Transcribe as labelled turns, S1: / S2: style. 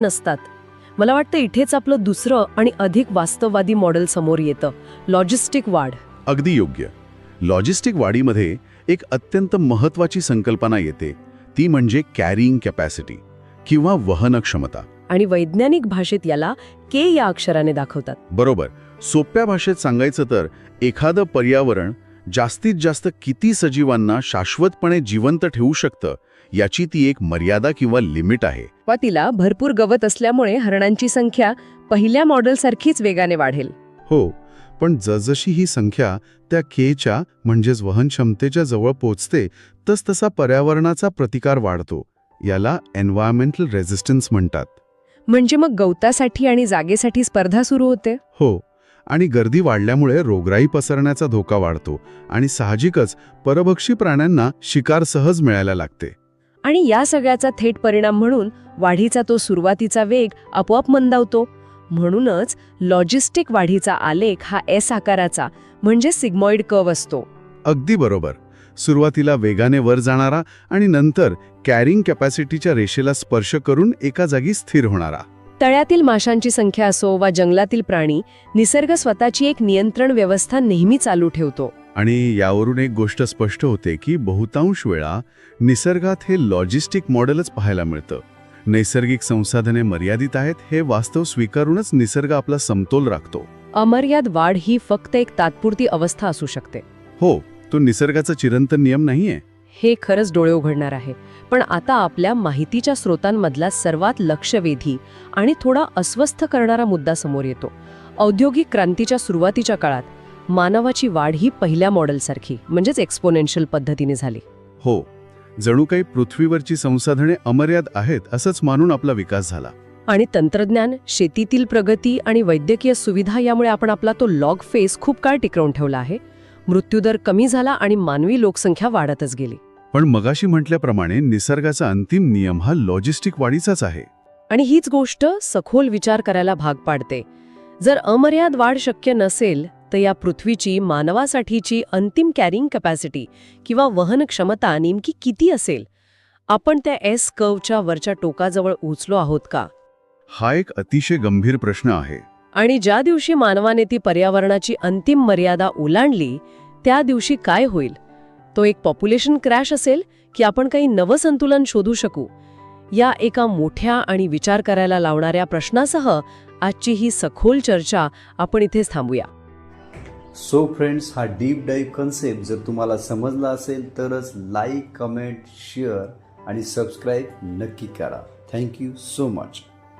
S1: नसतात. मला वाटतं इथेच आपलं दुसरं आणि अधिक वास्तववादी मॉडेल समोर येतं, लॉजिस्टिक वाढ.
S2: अगदी योग्य. लॉजिस्टिक वाढीमध्ये एक अत्यंत महत्त्वाची संकल्पना येते, ती म्हणजे कॅरिंग कॅपॅसिटी किंवा वहनक्षमता.
S1: आणि वैज्ञानिक भाषेत याला के या अक्षराने दाखवतात.
S2: बरोबर. सोप्या भाषेत सांगायचं तर एखादं पर्यावरण जास्तीत जास्त किती सजीवांना शाश्वतपणे जिवंत ठेवू शकतं याची ती एक मर्यादा किंवा लिमिट आहे.
S1: तिला भरपूर गवत असल्यामुळे हरणांची संख्या पहिल्या मॉडेलसारखीच वेगाने वाढेल.
S2: हो, पण जसजशी ही संख्या त्या केच्या म्हणजेच वहन क्षमतेच्या जवळ पोचते तसतसा पर्यावरणाचा प्रतिकार वाढतो. याला एन्व्हायरमेंटल रेझिस्टन्स म्हणतात.
S1: म्हणजे मग गवतासाठी आणि जागेसाठी स्पर्धा सुरू होते.
S2: हो, आणि गर्दी वाढल्यामुळे रोगराई पसरण्याचा धोका वाढतो आणि साहजिकच परभक्षी प्राण्यांना शिकार सहज मिळायला लागते.
S1: आणि या सगळ्याचा थेट परिणाम म्हणून वाढीचा तो सुरुवातीचा वेग आपोआप मंदावतो. म्हणूनच लॉजिस्टिक वाढीचा आलेख हा एस आकाराचा म्हणजे सिग्मॉइड कर्व असतो.
S2: अगदी बरोबर. सुरुवातीला वेगाने वर जाणारा आणि नंतर कॅरिंग कॅपॅसिटीच्या रेषेला स्पर्श करून एका जागी स्थिर होणारा.
S1: तळ्यातील माशांची संख्या असो वा जंगलातील प्राणी, निसर्ग स्वतःची एक नियंत्रण व्यवस्था नेहमी चालू ठेवतो.
S2: आणि यावरून एक गोष्ट स्पष्ट होते की बहुतांश वेळा निसर्गात हे लॉजिस्टिक मॉडेलच पाहायला मिळतं. नैसर्गिक संसाधने मर्यादित आहेत हे वास्तव स्वीकारूनच निसर्ग आपला समतोल राखतो.
S1: अमर्याद वाढ ही फक्त एक तात्पुरती अवस्था असू शकते.
S2: हो, तो निसर्गाचा चिरंतन नियम नाहीये.
S1: हे खरंच डोळे उघडणार आहे. पण आता आपल्या माहितीच्या स्रोतांमधला सर्वात लक्षवेधी आणि थोडा अस्वस्थ करणारा मुद्दा समोर येतो. औद्योगिक क्रांतीच्या सुरुवातीच्या काळात मानवाची वाढ ही पहिल्या मॉडेलसारखी म्हणजेच एक्सपोनेन्शियल पद्धतीने झाली.
S2: हो, जणू काही पृथ्वीवरची संसाधने अमर्याद आहेत असंच मानून आपला विकास झाला.
S1: आणि तंत्रज्ञान, शेतीतील प्रगती आणि वैद्यकीय सुविधा यामुळे आपण आपला तो लॉग फेस खूप काळ टिकवून ठेवला आहे. मृत्यूदर कमी झाला आणि मानवी लोकसंख्या वाढतच गेली.
S2: पण मगाशी म्हटल्याप्रमाणे निसर्गाचा अंतिम नियम हा लॉजिस्टिक वाढीचाच आहे.
S1: आणि हीच गोष्ट सखोल विचार करायला भाग पाडते. जर अमर्याद वाढ शक्य नसेल तर या पृथ्वीची मानवासाठीची अंतिम कॅरिंग कॅपॅसिटी किंवा वहन क्षमता नेमकी किती असेल? आपण त्या एस कर्वच्या वरच्या टोकाजवळ उचलो आहोत का?
S2: हा एक अतिशय गंभीर प्रश्न आहे.
S1: आणि ज्या दिवशी मानवाने ती पर्यावरणाची अंतिम मर्यादा ओलांडली त्या दिवशी काय होईल? तो एक पॉप्युलेशन क्रॅश असेल की आपण काही नवं संतुलन शोधू शकू? या एका मोठ्या आणि विचार करायला लावणाऱ्या प्रश्नासह आजची ही सखोल चर्चा आपण इथेच थांबूया.
S3: सो फ्रेंड्स, हा डीप डाईव्ह कन्सेप्ट जर तुम्हाला समजला असेल तरच लाईक, कमेंट, शेअर आणि सबस्क्राईब नक्की करा. Thank you so much.